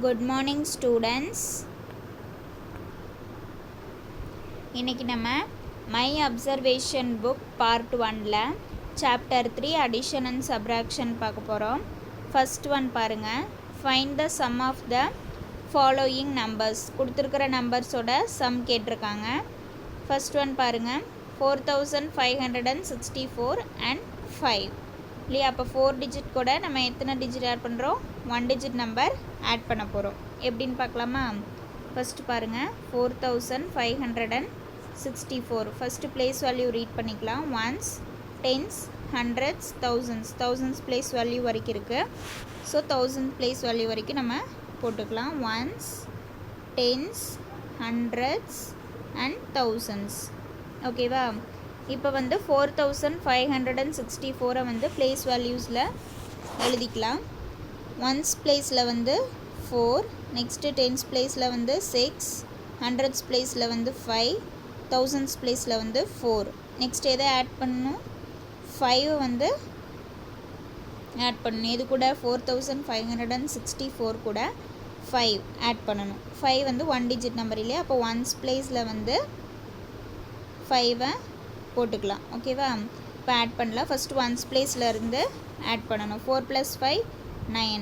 Good morning students. இன்னைக்கு நம்ம My Observation Book Part 1ல Chapter 3 Addition and Subtraction பார்க்க போகிறோம். First one பாருங்க. Find the sum of the following numbers. கொடுத்திருக்கிற நம்பர்ஸோட sum கேட்டிருக்காங்க. First one பாருங்க. 4564 and 5. இல்லையா அப்போ 4 டிஜிட் கூட நம்ம எத்தனை டிஜிட் ஆட் பண்ணுறோம் 1 டிஜிட் நம்பர் ஆட் பண்ண போகிறோம் எப்படின்னு பார்க்கலாமா ஃபஸ்ட்டு பாருங்கள் 4564 ஃபஸ்ட்டு பிளேஸ் வேல்யூ ரீட் பண்ணிக்கலாம் ones tens hundreds thousands place value வரைக்கும் இருக்குது ஸோ 1000 பிளேஸ் வேல்யூ வரைக்கும் நம்ம போட்டுக்கலாம் ones tens hundreds and thousands ஓகேவா இப்போ வந்து 4564 வந்து பிளேஸ் வேல்யூஸில் எழுதிக்கலாம் ஒன்ஸ் பிளேஸில் வந்து 4 நெக்ஸ்ட்டு டென்ஸ் பிளேஸில் வந்து 6 ஹண்ட்ரட்ஸ் பிளேஸில் வந்து 5 தௌசண்ட்ஸ் பிளேஸில் வந்து 4 நெக்ஸ்ட் எதை ஆட் பண்ணணும் 5 வந்து ஆட் பண்ணணும் இது கூட 4564 கூட 5 ஆட் பண்ணணும் 5 வந்து 1 டிஜிட் நம்பர் இல்லையா அப்போ ஒன்ஸ் பிளேஸில் வந்து 5 போட்டுக்கலாம் ஓகேவா இப்போ ஆட் பண்ணலாம் ஃபஸ்ட்டு ஒன்ஸ் பிளேஸில் இருந்து ஆட் பண்ணணும் 4 + 5 9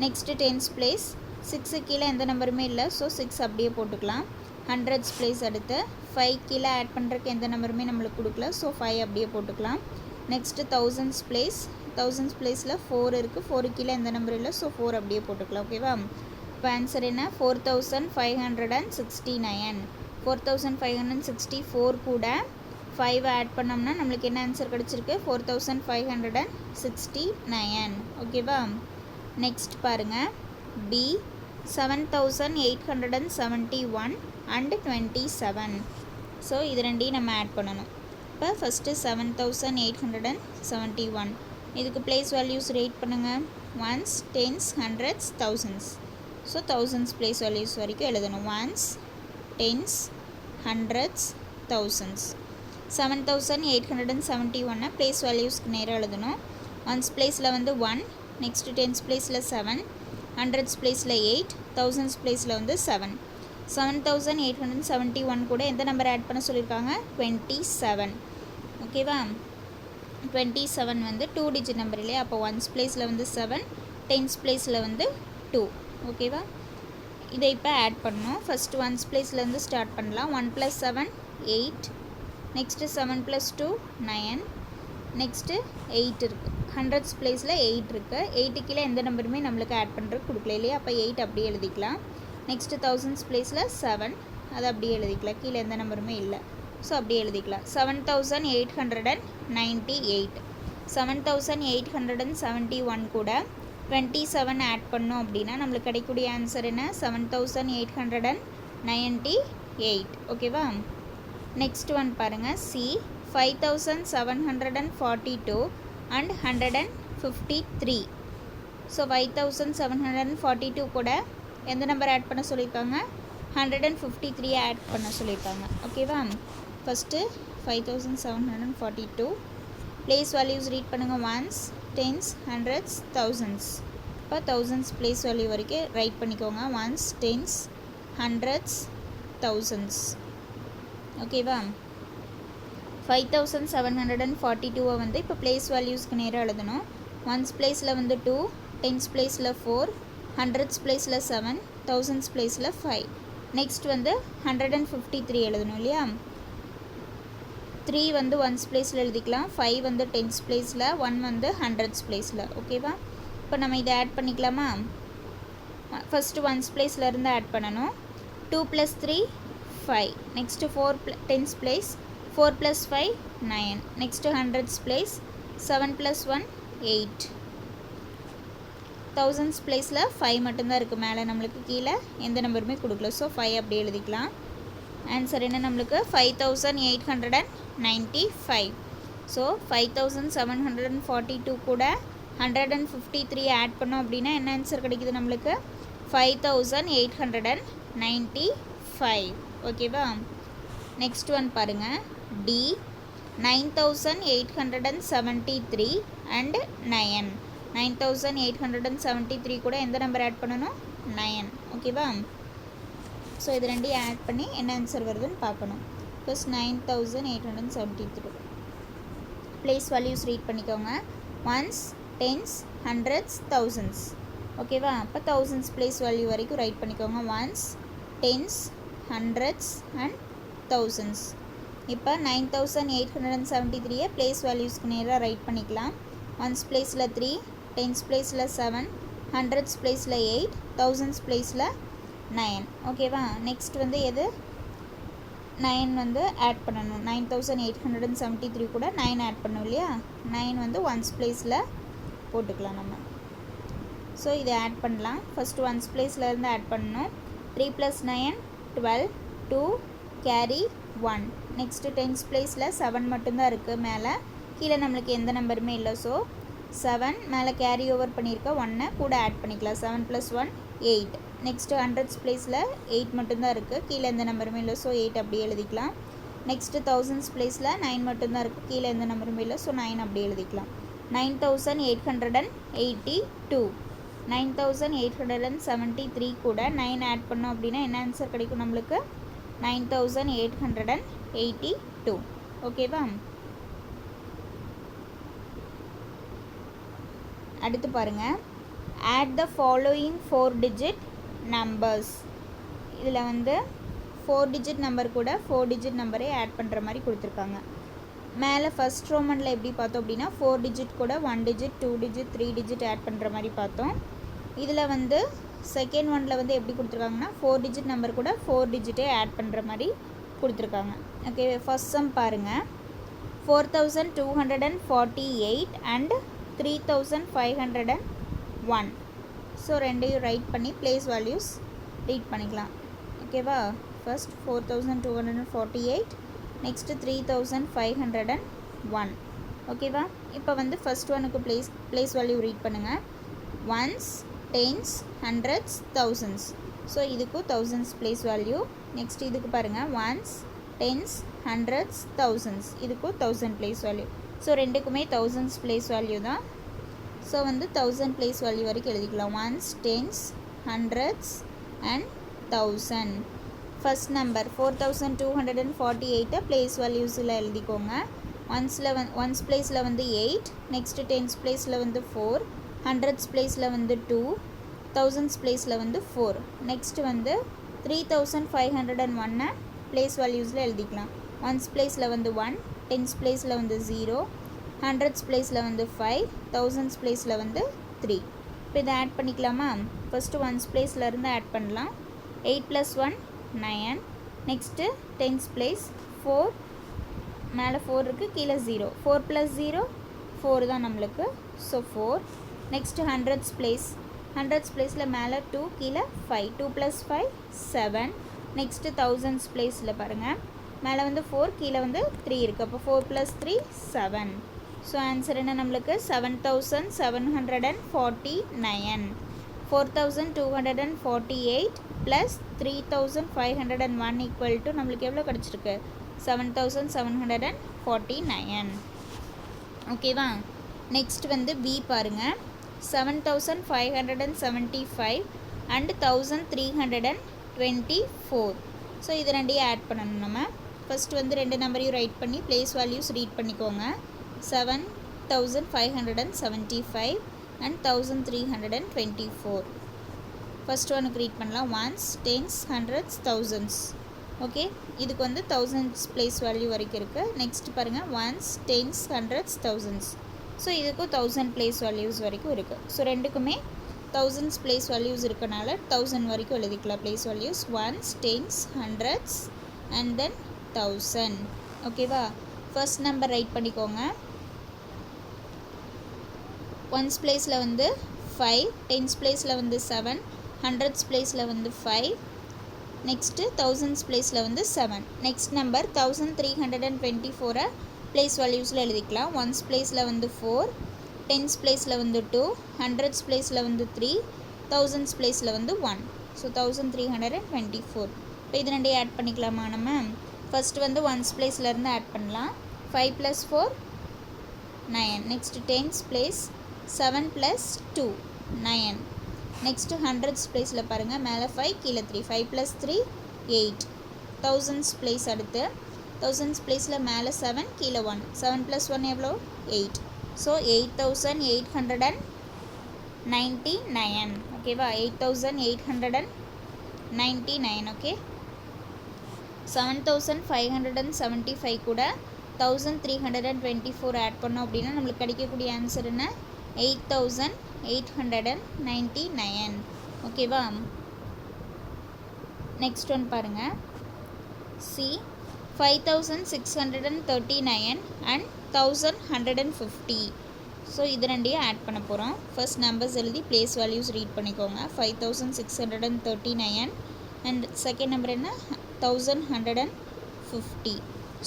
நெக்ஸ்ட்டு டென்ஸ் பிளேஸ் 6 கீழே எந்த நம்பருமே இல்லை ஸோ 6 அப்படியே போட்டுக்கலாம் ஹண்ட்ரட்ஸ் பிளேஸ் அடுத்து 5 கீழே ஆட் பண்ணுறதுக்கு எந்த நம்பருமே நம்மளுக்கு கொடுக்கல ஸோ 5 அப்படியே போட்டுக்கலாம் நெக்ஸ்ட்டு தௌசண்ட்ஸ் பிளேஸில் 4 இருக்குது 4 கீழே எந்த நம்பர் இல்லை ஸோ 4 அப்படியே போட்டுக்கலாம் ஓகேவா இப்போ ஆன்சர் என்ன 4564 கூட 5 ஆட் பண்ணோம்னா நம்மளுக்கு என்ன ஆன்சர் கிடச்சிருக்கு 4569 ஓகேவா நெக்ஸ்ட் பாருங்கள் பி 7871 அண்ட் 27 ஸோ இது ரெண்டையும் நம்ம ஆட் பண்ணணும் இப்போ ஃபஸ்ட்டு 7871 இதுக்கு பிளேஸ் வேல்யூஸ் ரேட் பண்ணுங்கள் ones tens hundreds thousands so thousands place values வரைக்கும் எழுதணும் ones tens hundreds thousands 7871 place வேல்யூஸ்க்கு நேராக எழுதணும் ஒன்ஸ் பிளேஸில் வந்து 1 நெக்ஸ்ட்டு டென்ஸ் பிளேஸில் 7 ஹண்ட்ரட்ஸ் பிளேஸில் 8 தௌசண்ட்ஸ் பிளேஸில் வந்து 7 7871 கூட எந்த நம்பர் ஆட் பண்ண சொல்லியிருக்காங்க 27 ஓகேவா 27 வந்து 2 டிஜிட் நம்பர் இல்லையா அப்போ ஒன்ஸ் பிளேஸில் வந்து 7 டென்ஸ் பிளேஸில் வந்து 2 ஓகேவா இதை இப்போ ஆட் பண்ணணும் ஃபஸ்ட்டு ஒன்ஸ் பிளேஸ்லேருந்து ஸ்டார்ட் பண்ணலாம் 1 + 7 8 நெக்ஸ்ட்டு 7 + 2 9 நெக்ஸ்ட்டு 8 இருக்குது ஹண்ட்ரட்ஸ் பிளேஸில் 8 இருக்குது 8 கீழே எந்த நம்பருமே நம்மளுக்கு ஆட் பண்ணுறதுக்கு கொடுக்கல இல்லையா அப்போ 8 அப்படியே எழுதிக்கலாம் நெக்ஸ்ட்டு தௌசண்ட்ஸ் பிளேஸில் 7 அதை அப்படியே எழுதிக்கலாம் கீழே எந்த நம்பருமே இல்லை ஸோ அப்படியே எழுதிக்கலாம் 7871 கூட 27 ஆட் பண்ணோம் அப்படின்னா நம்மளுக்கு கிடைக்கக்கூடிய ஆன்சர் என்ன 7898 ஓகேவா நெக்ஸ்ட் ஒன் பாருங்கள் சி 5742 அண்ட் 153 ஸோ 5742 கூட எந்த நம்பர் ஆட் பண்ண சொல்லியிருக்காங்க 153 ஆட் பண்ண சொல்லியிருக்காங்க ஓகேவா ஃபஸ்ட்டு 5742 பிளேஸ் வேல்யூஸ் ரீட் பண்ணுங்கள் ஒன்ஸ் டென்ஸ் ஹண்ட்ரட்ஸ் தௌசண்ட்ஸ் இப்போ தௌசண்ட்ஸ் பிளேஸ் வேல்யூ வரைக்கும் ரைட் பண்ணிக்கோங்க ஒன்ஸ் டென்ஸ் ஹண்ட்ரட்ஸ் தௌசண்ட்ஸ் ஓகேவா 5742 வந்து இப்போ பிளேஸ் வேல்யூஸ்க்கு நேராக எழுதணும் ஒன்ஸ் பிளேஸில் வந்து 2 டென்ஸ் பிளேஸில் 4 ஹண்ட்ரட்ஸ் பிளேஸில் 7 தௌசண்ட்ஸ் பிளேஸில் 5 நெக்ஸ்ட் வந்து 153 எழுதணும் இல்லையா 3 வந்து ஒன்ஸ் பிளேஸில் எழுதிக்கலாம் 5 வந்து டென்ஸ் பிளேஸில் 1 வந்து ஹண்ட்ரட்ஸ் பிளேஸில் ஓகேவா இப்போ நம்ம இதை ஆட் பண்ணிக்கலாமா ஃபஸ்ட்டு ஒன்ஸ் பிளேஸில் இருந்து ஆட் பண்ணணும் 2 + 3 5 next 4 tense place 4 + 5 9 next hundreds place 7 + 1 8 thousands பிளேஸில் 5 மட்டும்தான் இருக்குது மேலே நம்மளுக்கு கீழே எந்த நம்பருமே கொடுக்கல ஸோ 5 அப்படியே எழுதிக்கலாம் ஆன்சர் என்ன நம்மளுக்கு 5895 ஸோ 5742 கூட 153 ஆட் பண்ணோம் அப்படின்னா என்ன ஆன்சர் கிடைக்குது நம்மளுக்கு 5895 ஓகேவா நெக்ஸ்ட் ஒன் பாருங்கள் டி 9873 அண்ட் 9 9873 கூட எந்த நம்பர் ஆட் பண்ணணும் 9. ஓகேவா? ஸோ இது ரெண்டையும் ஆட் பண்ணி என்ன ஆன்சர் வருதுன்னு பார்க்கணும். ப்ளஸ் 9873. பிளேஸ் வேல்யூஸ் ரீட் பண்ணிக்கோங்க. Ones, tens, hundreds, thousands. ஓகேவா? அப்போ தௌசண்ட்ஸ் பிளேஸ் வேல்யூ வரைக்கும் ரைட் பண்ணிக்கோங்க. Ones, tens, hundreds and thousands. இப்போ 9873 பிளேஸ் வேல்யூஸ்க்கு நேராக ரைட் பண்ணிக்கலாம். ஒன்ஸ் பிளேஸில் 3, டென்ஸ் பிளேஸில் 7, ஹண்ட்ரட்ஸ் பிளேஸில் 8, தௌசண்ட்ஸ் பிளேஸில் 9. ஓகேவா? நெக்ஸ்ட் வந்து எது 9 வந்து ஆட் பண்ணணும். 9873 கூட 9 ஆட் பண்ணணும் இல்லையா? 9 வந்து ஒன்ஸ் பிளேஸில் போட்டுக்கலாம் நம்ம. ஸோ இதை ஆட் பண்ணலாம். ஃபஸ்ட்டு ஒன்ஸ் பிளேஸில் இருந்து ஆட் பண்ணணும். 3 + 9 12, 2 கேரி 1. நெக்ஸ்ட்டு டென்ஸ் பிளேஸில் 7 மட்டும்தான் இருக்குது மேலே, கீழே நம்மளுக்கு எந்த நம்பருமே இல்லை. ஸோ 7 மேலே கேரி ஓவர் பண்ணியிருக்க 1 கூட ஆட் பண்ணிக்கலாம். 7 + 1 8. நெக்ஸ்ட்டு ஹண்ட்ரட்ஸ் பிளேஸில் 8 மட்டும்தான் இருக்குது, கீழே எந்த நம்பருமே இல்லை. ஸோ 8 அப்படியே எழுதிக்கலாம். நெக்ஸ்ட்டு தௌசண்ட்ஸ் பிளேஸில் 9 மட்டும்தான் இருக்குது, கீழே எந்த நம்பருமே இல்லை. ஸோ 9 அப்படியே எழுதிக்கலாம். 9882. 9873 கூட 9 ஆட் பண்ணோம் அப்படின்னா என்ன ஆன்சர் கிடைக்கும் நம்மளுக்கு? 9882. ஓகேவா? அடுத்து பாருங்கள். add the following 4 digit numbers. இதில் வந்து 4 digit நம்பர் கூட 4 digit நம்பரே ஆட் பண்ணுற மாதிரி கொடுத்துருக்காங்க. மேலே ஃபஸ்ட் ரோமனில் எப்படி பார்த்தோம் அப்படின்னா 4 digit கூட 1 digit 2 digit 3 digit ஆட் பண்ணுற மாதிரி பார்த்தோம். இதில் வந்து செகண்ட் ஒனில் வந்து எப்படி கொடுத்துருக்காங்கன்னா 4 digit நம்பர் கூட 4 digitே ஆட் பண்ணுற மாதிரி கொடுத்துருக்காங்க. ஓகே, ஃபஸ்ட் சம் பாருங்கள். 4248 and 3501. ஸோ ரெண்டையும் ரைட் பண்ணி பிளேஸ் வேல்யூஸ் ரீட் பண்ணிக்கலாம். ஓகேவா? First 4248, next 3501. ஓகேவா? இப்போ வந்து ஃபஸ்ட் ஒனுக்கு பிளேஸ் வேல்யூ ரீட் பண்ணுங்கள். Ones, tens, hundreds, thousands. So இதுக்கும் தௌசண்ட்ஸ் பிளேஸ் வேல்யூ. நெக்ஸ்ட் இதுக்கு பாருங்கள். Ones, tens, hundreds, thousands. இதுக்கும் 1000 பிளேஸ் வேல்யூ. ஸோ ரெண்டுக்குமே தௌசண்ட்ஸ் பிளேஸ் வேல்யூ தான். ஸோ வந்து 1000 பிளேஸ் வேல்யூ வரைக்கும் எழுதிக்கலாம். Ones, tens, hundreds and 1000. First number 4248 place வேல்யூஸில் எழுதிக்கோங்க. ஒன்ஸ் பிளேஸில் வந்து 8, நெக்ஸ்ட்டு டென்ஸ் பிளேஸில் வந்து 4, ஹண்ட்ரட்ஸ் பிளேஸில் வந்து 2, தௌசண்ட்ஸ் பிளேஸில் வந்து 4. நெக்ஸ்ட்டு வந்து 3501 பிளேஸ் வேல்யூஸில் எழுதிக்கலாம். ஒன்ஸ் பிளேஸில் வந்து 1, டென்ஸ் பிளேஸில் வந்து 0, ஹண்ட்ரட்ஸ் பிளேஸில் வந்து 5, தௌசண்ட்ஸ் பிளேஸில் வந்து 3. இப்போ இதை ஆட் பண்ணிக்கலாமா? ஃபஸ்ட்டு ஒன்ஸ் பிளேஸில் இருந்து ஆட் பண்ணலாம். 8 + 1 9. நெக்ஸ்ட்டு டென்ஸ் பிளேஸ் 4, மேலே 4 இருக்குது, கீழே 0. 4 + 0 4 தான் நம்மளுக்கு. ஸோ 4. நெக்ஸ்ட்டு ஹண்ட்ரட்ஸ் பிளேஸில் மேலே 2, கீழே 5. 2 + 5 7. நெக்ஸ்ட்டு தௌசண்ட்ஸ் பிளேஸில் பாருங்கள், மேலே வந்து 4, கீழே வந்து 3 இருக்குது. அப்போ 4 + 3 7. ஸோ ஆன்சர் என்ன நம்மளுக்கு? 7749. 4248 + 3501 ஈக்குவல் டு நம்மளுக்கு எவ்வளோ கிடச்சிருக்கு? 7749. ஓகேவா? நெக்ஸ்ட் வந்து பி பாருங்கள். 7575 and 1324. ஸோ இது ரெண்டையும் ஆட் பண்ணணும் நம்ம. ஃபஸ்ட்டு வந்து ரெண்டு நம்பரையும் ரைட் பண்ணி பிளேஸ் வேல்யூஸ் ரீட் பண்ணிக்கோங்க. 7575 and 1324. ஃபஸ்ட் ஒனுக்கு ரீட் பண்ணலாம். Ones, tens, hundreds, thousands. Okay, இதுக்கு வந்து தௌசண்ட்ஸ் பிளேஸ் வேல்யூ வரைக்கும் இருக்குது. நெக்ஸ்ட் பாருங்கள். Ones, tens, hundreds, thousands. So இதுக்கும் 1000 பிளேஸ் வேல்யூஸ் வரைக்கும் இருக்குது. ஸோ ரெண்டுக்குமே தௌசண்ட்ஸ் பிளேஸ் வேல்யூஸ் இருக்கனால 1000 வரைக்கும் எழுதிக்கலாம் place values. Ones, tens, hundreds and then 1000. ஓகேவா? ஃபர்ஸ்ட் நம்பர் ரைட் பண்ணிக்கோங்க. ஒன்ஸ் பிளேஸில் வந்து 5, டென்ஸ் பிளேஸில் வந்து 7, ஹண்ட்ரட்ஸ் பிளேஸில் வந்து 5, நெக்ஸ்ட்டு தௌசண்ட்ஸ் பிளேஸில் வந்து 7. நெக்ஸ்ட் நம்பர் 1324 பிளேஸ் வேல்யூஸில் எழுதிக்கலாம். ஒன்ஸ் பிளேஸில் வந்து 4, டென்ஸ் பிளேஸில் வந்து 2, ஹண்ட்ரட்ஸ் பிளேஸில் வந்து 3, தௌசண்ட்ஸ் பிளேஸில் வந்து 1. ஸோ 1324. இப்போ இது ரெண்டையும் ஆட் பண்ணிக்கலாமா நம்ம? ஃபஸ்ட்டு வந்து ஒன்ஸ் பிளேஸில் இருந்து ஆட் பண்ணலாம். 5 + 4 9. Next tense place 7 + 2 9. Next hundreds பிளேஸில் பாருங்கள், மேலே 5 கீழே 3, 5 + 3 8. தௌசண்ட்ஸ் பிளேஸ் அடுத்து தௌசண்ட்ஸ் பிளேஸில் மேலே 7 கீழே 1, 7 + 1 எவ்வளோ 8. ஸோ 8899. ஓகேவா, 8899. ஓகே, 7575 கூட 1324 ஆட் பண்ணோம் அப்படின்னா நம்மளுக்கு கிடைக்கக்கூடிய ஆன்சர் என்ன, 8899. ஓகேவா. நெக்ஸ்ட் ஒன் பாருங்கள், சி 5639 அண்ட் 1150. ஸோ இது ரெண்டையும் ஆட் பண்ண போகிறோம். ஃபர்ஸ்ட் நம்பர்ஸ் எழுதி பிளேஸ் வேல்யூஸ் ரீட் பண்ணிக்கோங்க. 5639 அண்ட் செகண்ட் நம்பர் என்ன, 1150.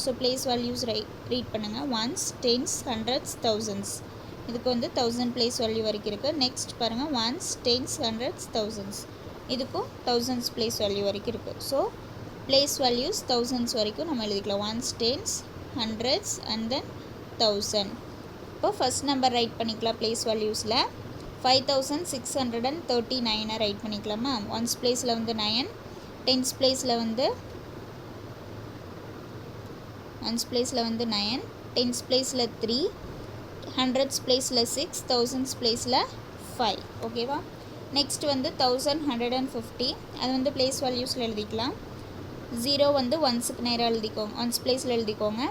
ஸோ பிளேஸ் வேல்யூஸ் ரீட் பண்ணுங்கள். Ones, tens, hundreds, thousands. இதுக்கு வந்து 1000 பிளேஸ் வேல்யூ வரைக்கும் இருக்குது. நெக்ஸ்ட் பாருங்கள், ஒன்ஸ், டென்ஸ், ஹண்ட்ரட்ஸ், தௌசண்ட்ஸ். இதுக்கும் தௌசண்ட்ஸ் பிளேஸ் வேல்யூ வரைக்கும் இருக்குது. ஸோ பிளேஸ் வேல்யூஸ் தௌசண்ட்ஸ் வரைக்கும் நம்ம எழுதிக்கலாம். Ones, tens, hundreds and then 1000. இப்போ ஃபஸ்ட் நம்பர் ரைட் பண்ணிக்கலாம். பிளேஸ் வேல்யூஸில் 5639 ரைட் பண்ணிக்கலாமா. ஒன்ஸ் பிளேஸில் வந்து 9, டென்ஸ் பிளேஸில் வந்து 9, டென்ஸ் பிளேஸில் 3, ஹண்ட்ரட்ஸ் பிளேஸில் 6, தௌசண்ட்ஸ் பிளேஸில் 5. ஓகேவா. நெக்ஸ்ட் வந்து 1150. அது வந்து பிளேஸ் வேல்யூஸில் எழுதிக்கலாம். 0 வந்து ஒன்ஸுக்கு நேராக எழுதிக்கோங்க, ஒன்ஸ் பிளேஸில் எழுதிக்கோங்க.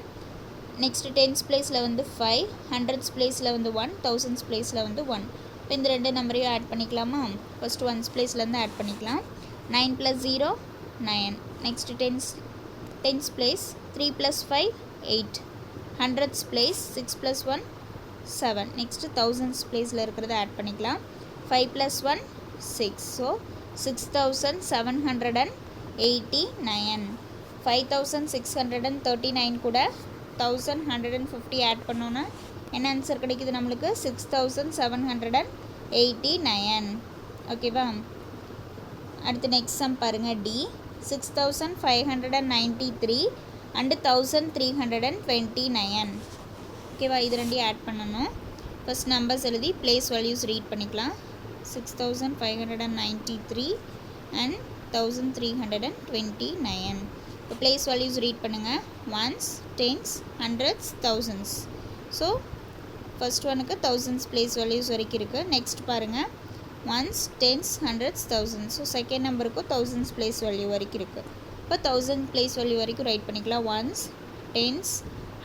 நெக்ஸ்ட்டு டென்ஸ் பிளேஸில் வந்து 5, ஹண்ட்ரட்ஸ் பிளேஸில் வந்து 1, தௌசண்ட்ஸ் பிளேஸில் வந்து 1. இப்போ இந்த ரெண்டு நம்பரையும் ஆட் பண்ணிக்கலாமா. ஃபஸ்ட்டு ஒன்ஸ் பிளேஸ்லேருந்து ஆட் பண்ணிக்கலாம். 9 + 0 9. Next tense place 3 + 5 8. Hundreds place 6 + 1 7. Next thousands பிளேஸில் இருக்கிறத ஆட் பண்ணிக்கலாம். 5 + 1 6. ஸோ 6789. 5639 கூட 1150 ஆட் பண்ணோன்னா என்ன ஆன்சர் கிடைக்குது நம்மளுக்கு, 6789. ஓகேவா. அடுத்து நெக்ஸ்ட் சம் பாருங்கள், டி 6593 அண்டு 1329. ஓகேவா. இது ரெண்டையும் ஆட் பண்ணணும். ஃபஸ்ட் நம்பர்ஸ் எழுதி பிளேஸ் வேல்யூஸ் ரீட் பண்ணிக்கலாம். 6593 அண்ட் 1329. இப்போ பிளேஸ் வேல்யூஸ் ரீட் பண்ணுங்கள். Ones, tens, hundreds, thousands. So first ஒனுக்கு தௌசண்ட்ஸ் பிளேஸ் வேல்யூஸ் வரைக்கும் இருக்குது. நெக்ஸ்ட் பாருங்கள், ones, tens, hundreds, thousands. So second நம்பருக்கும் தௌசண்ட்ஸ் பிளேஸ் வேல்யூ வரைக்கும் இருக்குது. இப்போ 1000 பிளேஸ் வேல்யூ வரைக்கும் ரைட் பண்ணிக்கலாம். Ones, tens,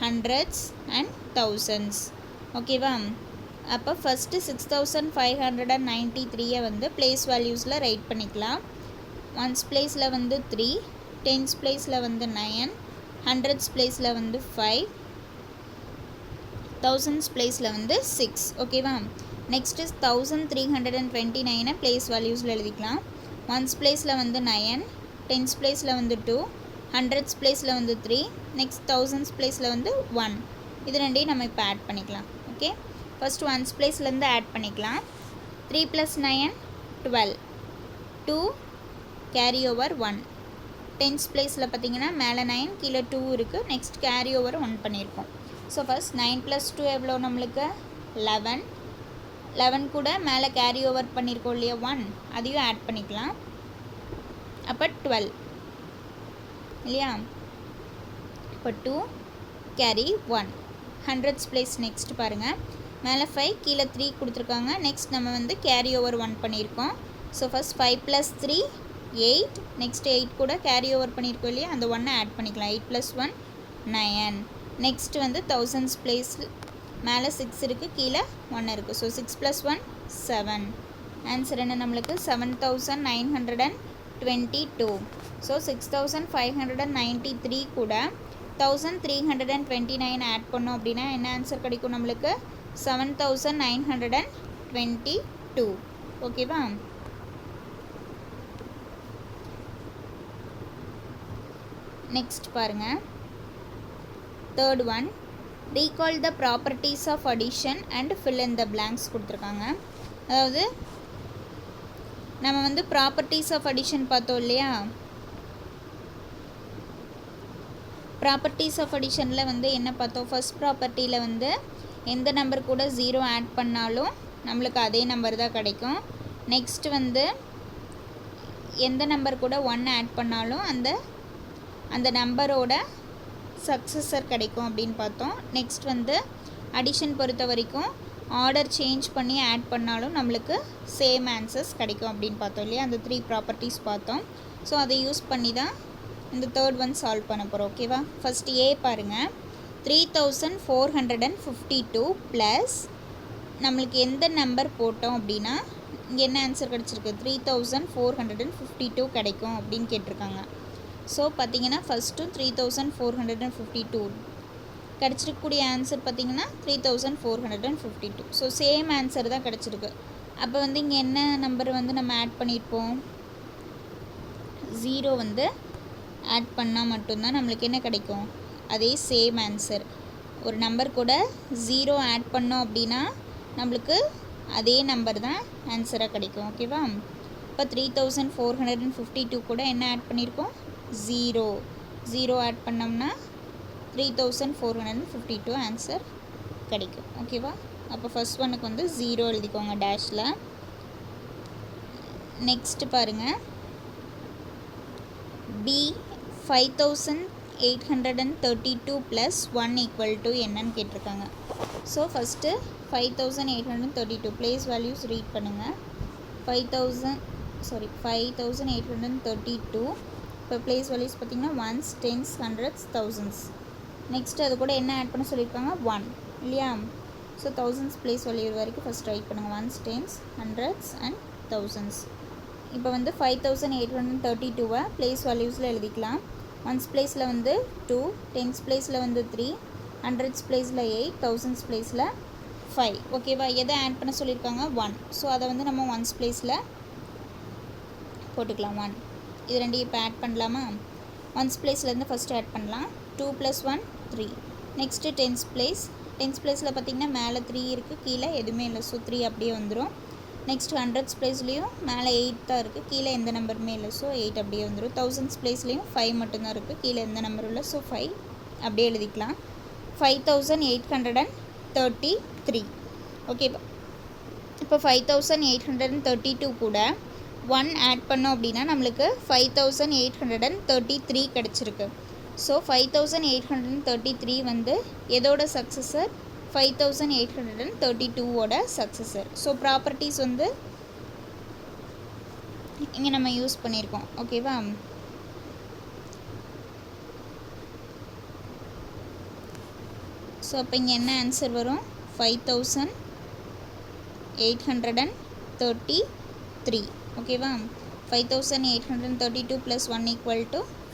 hundreds and thousands. ஓகேவா. அப்போ ஃபஸ்ட்டு 6593 வந்து பிளேஸ் வேல்யூஸில் ரைட் பண்ணிக்கலாம். ஒன்ஸ் பிளேஸில் வந்து 3, டென்ஸ் பிளேஸில் வந்து 9, ஹண்ட்ரட்ஸ் பிளேஸில் வந்து 5, தௌசண்ட்ஸ் பிளேஸில் வந்து 6. ஓகேவா. நெக்ஸ்ட்டு 1329 பிளேஸ் வேல்யூஸில் எழுதிக்கலாம். ஒன்ஸ் பிளேஸில் வந்து 9, டென்ஸ் பிளேஸில் வந்து 2, ஹண்ட்ரட்ஸ் பிளேஸில் வந்து 3, நெக்ஸ்ட் தௌசண்ட்ஸ் பிளேஸில் வந்து 1. இது ரெண்டையும் நம்ம இப்போ ஆட் பண்ணிக்கலாம். ஓகே, ஃபஸ்ட்டு ஒன்ஸ் பிளேஸ்லேருந்து ஆட் பண்ணிக்கலாம். 3 + 9 12. 2 கேரி ஓவர் 1. டென்ஸ் பிளேஸில் பார்த்தீங்கன்னா மேலே 9 கீழே 2 இருக்குது. நெக்ஸ்ட் கேரி ஓவர் 1 பண்ணியிருக்கோம். ஸோ ஃபஸ்ட் 9 + 2 எவ்வளோ நம்மளுக்கு 11. 11 கூட மேலே கேரி ஓவர் பண்ணியிருக்கோம் இல்லையா 1, அதையும் ஆட் பண்ணிக்கலாம். அப்போ 12 இல்லையா. இப்போ 2 கேரி 1. ஹண்ட்ரட்ஸ் பிளேஸ் நெக்ஸ்ட் பாருங்கள், மேலே 5 கீழே 3 கொடுத்துருக்காங்க. நெக்ஸ்ட் நம்ம வந்து கேரி ஓவர் 1 பண்ணியிருக்கோம். So first 5 + 3 8. நெக்ஸ்ட் 8 கூட கேரி ஓவர் பண்ணியிருக்கோம் இல்லையா, அந்த 1 ஆட் பண்ணிக்கலாம். 8 + 1 9. நெக்ஸ்ட் வந்து தௌசண்ட்ஸ் பிளேஸ் மேலே 6 இருக்குது, கீழே 1 இருக்குது. ஸோ 6 + 1 7. ஆன்சர் என்ன நம்மளுக்கு 7922. ஸோ 6593 கூட 1329 ஆட் பண்ணோம் அப்படின்னா என்ன ஆன்சர் கிடைக்கும் நம்மளுக்கு 7922. ஓகேவா. நெக்ஸ்ட் பாருங்கள், third one, recall the properties of addition and fill in the blanks கொடுத்துருக்காங்க. அதாவது நம்ம வந்து ப்ராப்பர்ட்டிஸ் ஆஃப் அடிஷன் பார்த்தோம் இல்லையா. ப்ராப்பர்ட்டிஸ் ஆஃப் அடிஷனில் வந்து என்ன பார்த்தோம், ஃபர்ஸ்ட் ப்ராப்பர்ட்டியில் வந்து எந்த நம்பர் கூட 0 ஆட் பண்ணாலும் நம்மளுக்கு அதே நம்பர் தான் கிடைக்கும். நெக்ஸ்ட் வந்து எந்த நம்பர் கூட 1 ஆட் பண்ணாலும் அந்த நம்பரோட சக்ஸஸர் கிடைக்கும் அப்படின்னு பார்த்தோம். நெக்ஸ்ட் வந்து அடிஷன் பொறுத்த வரைக்கும் ஆர்டர் சேஞ்ச் பண்ணி ஆட் பண்ணாலும் நம்மளுக்கு சேம் ஆன்சர்ஸ் கிடைக்கும் அப்படின்னு பார்த்தோம் இல்லையா. அந்த 3 ப்ராப்பர்ட்டிஸ் பார்த்தோம். ஸோ அதை யூஸ் பண்ணி தான் இந்த தேர்ட் ஒன் சால்வ் பண்ண போகிறோம். ஓகேவா. ஃபஸ்ட் ஏ பாருங்கள். 3452 ப்ளஸ் நம்மளுக்கு எந்த நம்பர் போட்டோம் அப்படின்னா இங்கே என்ன ஆன்சர் கிடச்சிருக்கு, 3452 கிடைக்கும் அப்படின்னு கேட்டிருக்காங்க. ஸோ பார்த்தீங்கன்னா ஃபஸ்ட்டு 3452 கிடச்சிருக்கக்கூடிய ஆன்சர் பார்த்திங்கன்னா 3452. ஸோ சேம் ஆன்சர் தான் கிடச்சிருக்கு. அப்போ வந்து இங்கே என்ன நம்பர் வந்து நம்ம ஆட் பண்ணியிருப்போம், 0 வந்து ஆட் பண்ணால் மட்டும்தான் நம்மளுக்கு என்ன கிடைக்கும், அதே சேம் ஆன்சர். ஒரு நம்பர் கூட 0 ஆட் பண்ணோம் அப்படின்னா நம்மளுக்கு அதே நம்பர் தான் ஆன்சராக கிடைக்கும். ஓகேவா. இப்போ 3452 கூட என்ன ஆட் பண்ணியிருக்கோம், 0 ஆட் பண்ணோம்னா 3452 ஆன்சர் கிடைக்கும். ஓகேவா. அப்போ ஃபஸ்ட் ஒன்னுக்கு வந்து 0 எழுதிக்கோங்க டேஷில். நெக்ஸ்ட்டு பாருங்கள், பி 5832 ப்ளஸ் 1 ஈக்குவல் டு என்னன்னு கேட்டிருக்காங்க. So first 5832 place values read பண்ணுங்கள். 5832 இப்போ ப்ளேஸ் வேல்யூஸ் பார்த்திங்கன்னா ones, tens, hundreds, thousands. Next அது கூட என்ன ஆட் பண்ண சொல்லியிருக்காங்க, 1 இல்லையா. ஸோ தௌசண்ட்ஸ் ப்ளேஸ் வேல்யூ வரைக்கும் ஃபஸ்ட் ரைட் பண்ணுங்கள். Ones, tens, hundreds and thousands. இப்போ வந்து 5832 ப்ளேஸ் வேல்யூஸில் எழுதிக்கலாம். ஒன்ஸ் ப்ளேஸில் வந்து 2, டென்ஸ் ப்ளேஸில் வந்து 3, ஹண்ட்ரட்ஸ் ப்ளேஸில் 8, தௌசண்ட்ஸ் ப்ளேஸில் 5. ஓகேவா. எதை ஆட் பண்ண சொல்லியிருக்காங்க, 1. ஸோ அதை வந்து நம்ம ஒன்ஸ் ப்ளேஸில் போட்டுக்கலாம் 1. இது ரெண்டையும் இப்போ ஆட் பண்ணலாமா. ஒன்ஸ் ப்ளேஸ்லேருந்து ஃபஸ்ட்டு ஆட் பண்ணலாம். 2 + 1 3. நெக்ஸ்ட்டு டென்ஸ் ப்ளேஸில் பார்த்திங்கன்னா மேலே 3 இருக்குது, கீழே எதுவுமே இல்லை. ஸோ 3 அப்படியே வந்துடும். நெக்ஸ்ட்டு ஹண்ட்ரட்ஸ் ப்ளேஸ்லேயும் மேலே 8 தான் இருக்குது, கீழே எந்த நம்பருமே இல்லை. ஸோ 8 அப்படியே வந்துடும். தௌசண்ட்ஸ் ப்ளேஸ்லேயும் 5 மட்டும்தான் இருக்குது, கீழே எந்த நம்பரும் இல்லை. ஸோ 5 அப்படியே எழுதிக்கலாம். 5833. ஓகே. இப்போ 5832 கூட 1 ஆட் பண்ணோம் அப்படின்னா நம்மளுக்கு 5833 கிடச்சிருக்கு. ஸோ 5833 வந்து எதோட சக்ஸஸர், 5832 சக்ஸஸர். ஸோ ப்ராப்பர்ட்டிஸ் வந்து இங்கே நம்ம யூஸ் பண்ணியிருக்கோம். ஓகேவா. ஸோ அப்போ இங்கே என்ன ஆன்சர் வரும், 5833. ஓகேவா. 5832 + 1 =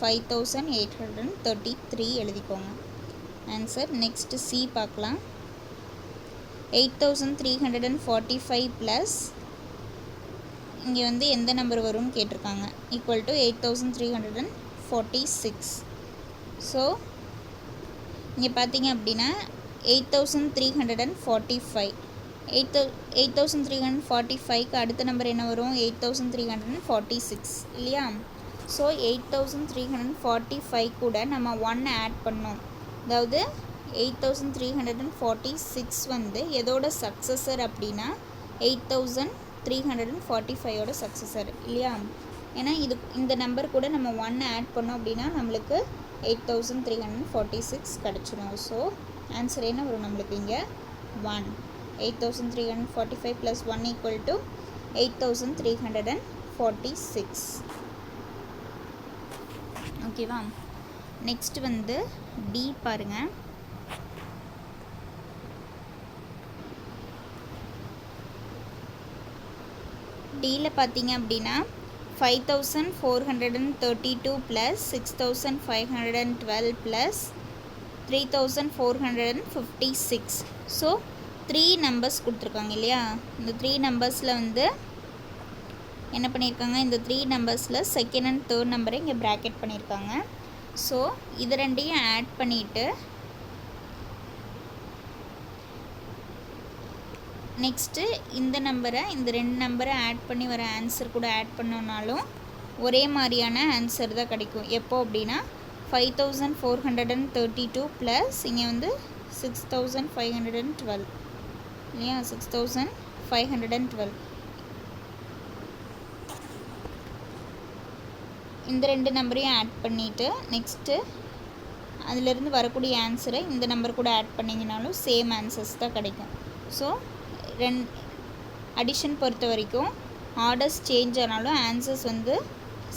5833 எழுதிக்கோங்க ஆன்சர். நெக்ஸ்ட்டு சி பார்க்கலாம். 8345 ப்ளஸ் இங்கே வந்து எந்த நம்பர் வரும்னு கேட்டிருக்காங்க, ஈக்குவல் டு 8346. ஸோ இங்கே பார்த்தீங்க அப்படின்னா 8345. 8345க்கு அடுத்த நம்பர் என்ன வரும், 8346 இல்லையா. ஸோ 8345 கூட நம்ம 1 ஆட் பண்ணோம். அதாவது 8346 வந்து எதோட சக்ஸஸர் அப்படின்னா 8345 சக்ஸஸர் இல்லையா. ஏன்னா இந்த நம்பர் கூட நம்ம 1 ஆட் பண்ணோம் அப்படின்னா நம்மளுக்கு 8346 கிடச்சிடும். ஸோ ஆன்சர் என்ன வரும் நம்மளுக்கு இங்கே 1. 8345 + 1 = 8346. ஓகேவா. நெக்ஸ்ட் வந்து டி பாருங்கள். டியில் பார்த்தீங்க அப்படின்னா 5432 + 6512 + 3456. ஸோ 3 நம்பர்ஸ் கொடுத்துருக்காங்க இல்லையா. இந்த 3 நம்பர்ஸில் வந்து என்ன பண்ணியிருக்காங்க, இந்த 3 நம்பர்ஸில் செகண்ட் அண்ட் தேர்ட் நம்பரை இங்கே ப்ராக்கெட் பண்ணியிருக்காங்க. ஸோ இது ரெண்டையும் ஆட் பண்ணிவிட்டு நெக்ஸ்ட்டு இந்த நம்பரை, இந்த 2 நம்பரை ஆட் பண்ணி வர ஆன்சர் கூட ஆட் பண்ணோன்னாலும் ஒரே மாதிரியான ஆன்சர் தான் கிடைக்கும். எப்போ அப்படின்னா 5432 ப்ளஸ் இங்கே வந்து 6512 இல்லையா. 6512 இந்த ரெண்டு நம்பரையும் ஆட் பண்ணிவிட்டு நெக்ஸ்ட்டு அதிலிருந்து வரக்கூடிய ஆன்சரை இந்த நம்பர் கூட ஆட் பண்ணிங்கனாலும் சேம் ஆன்சர்ஸ் தான் கிடைக்கும். ஸோ அடிஷன் பொறுத்த வரைக்கும் ஆர்டர்ஸ் சேஞ்ச் ஆனாலும் ஆன்சர்ஸ் வந்து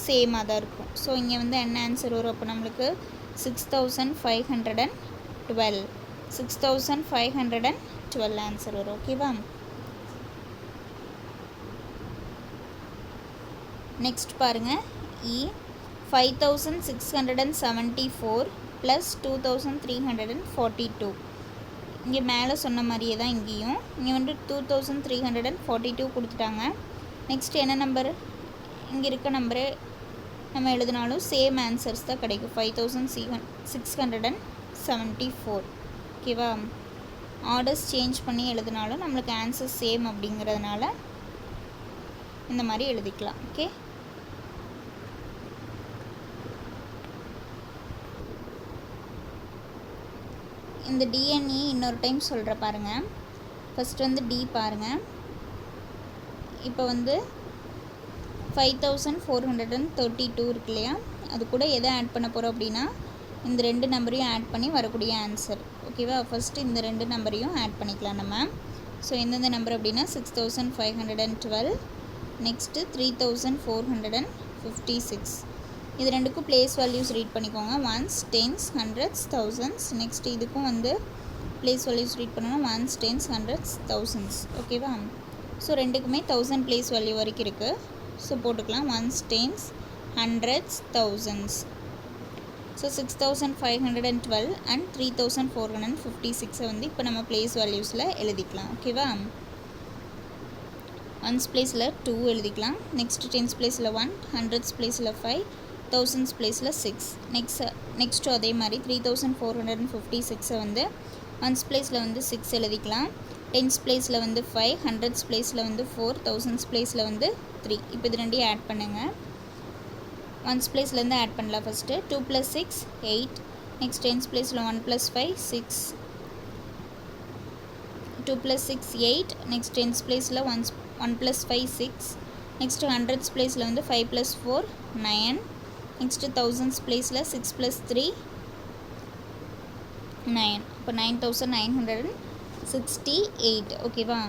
சேமாக தான் இருக்கும். ஸோ இங்கே வந்து என்ன ஆன்சர் வரும்? அப்போ நம்மளுக்கு 6512 ஆன்சர் வரும். ஓகேவா? நெக்ஸ்ட் பாருங்கள். 5674 + 2342. இங்கே மேலே சொன்ன மாதிரியே தான் இங்கேயும். இங்கே வந்து 2342 கொடுத்துட்டாங்க. நெக்ஸ்ட் என்ன நம்பர்? இங்கே இருக்க நம்பரு நம்ம எழுதினாலும் சேம் ஆன்சர்ஸ் தான் கிடைக்கும். 5674. ஓகேவா? ஆர்டர்ஸ் சேஞ்ச் பண்ணி எழுதினாலும் நம்மளுக்கு ஆன்சர் சேம் அப்படிங்கிறதுனால இந்த மாதிரி எழுதிக்கலாம். ஓகே. இந்த டிஎன்ஏ இன்னொரு டைம் சொல்கிற பாருங்கள். ஃபஸ்ட் வந்து டி பாருங்கள். இப்போ வந்து 5432 இருக்கு இல்லையா? அது கூட எதை ஆட் பண்ண போகிறோம் அப்படின்னா இந்த ரெண்டு நம்பரையும் ஆட் பண்ணி வரக்கூடிய ஆன்சர். ஓகேவா? ஃபஸ்ட்டு இந்த ரெண்டு நம்பரையும் ஆட் பண்ணிக்கலாம் நம்ம. ஸோ எந்தெந்த நம்பர் அப்படின்னா 6512, நெக்ஸ்ட்டு 3456. இது ரெண்டுக்கும் பிளேஸ் வேல்யூஸ் ரீட் பண்ணிக்கோங்க. Ones, tens, hundreds, thousands. Next இதுக்கும் வந்து பிளேஸ் வேல்யூஸ் ரீட் பண்ணணும். Ones, tens, hundreds, thousands. ஓகேவா? ஸோ ரெண்டுக்குமே 1000 பிளேஸ் வேல்யூ வரைக்கும் இருக்குது. ஸோ போட்டுக்கலாம். Ones, tens, hundreds, thousands. So 6512 and 3456 வந்து இப்போ நம்ம பிளேஸ் வேல்யூஸில் எழுதிக்கலாம். ஓகேவா? ஒன்ஸ் பிளேஸில் 2 எழுதிக்கலாம். நெக்ஸ்ட் டென்ஸ் பிளேஸில் 1, ஹண்ட்ரட்ஸ் பிளேஸில் 5, தௌசண்ட்ஸ் பிளேஸில் 6. நெக்ஸ்ட்டு அதே மாதிரி 3456 வந்து ஒன்ஸ் பிளேஸில் வந்து 6 எழுதிக்கலாம். டென்ஸ் பிளேஸில் வந்து 5, ஹண்ட்ரட்ஸ் பிளேஸில் வந்து 4, தௌசண்ட்ஸ் பிளேஸில் வந்து 3. இப்போ இது ரெண்டையும் ஆட் பண்ணுங்கள். ஒன்ஸ் பிளேஸ்லேருந்து ஆட் பண்ணலாம். ஃபஸ்ட்டு 2 + 6 8. நெக்ஸ்ட் டென்ஸ் பிளேஸில் 1 + 5 6. 2 + 6 8. நெக்ஸ்ட் டென்ஸ் பிளேஸில் 1 + 5 6. நெக்ஸ்ட்டு ஹண்ட்ரட்ஸ் பிளேஸில் வந்து 5 + 4 9. நெக்ஸ்ட்டு தௌசண்ட்ஸ் பிளேஸில் 6 + 3 9. இப்போ 9968. ஓகேவா?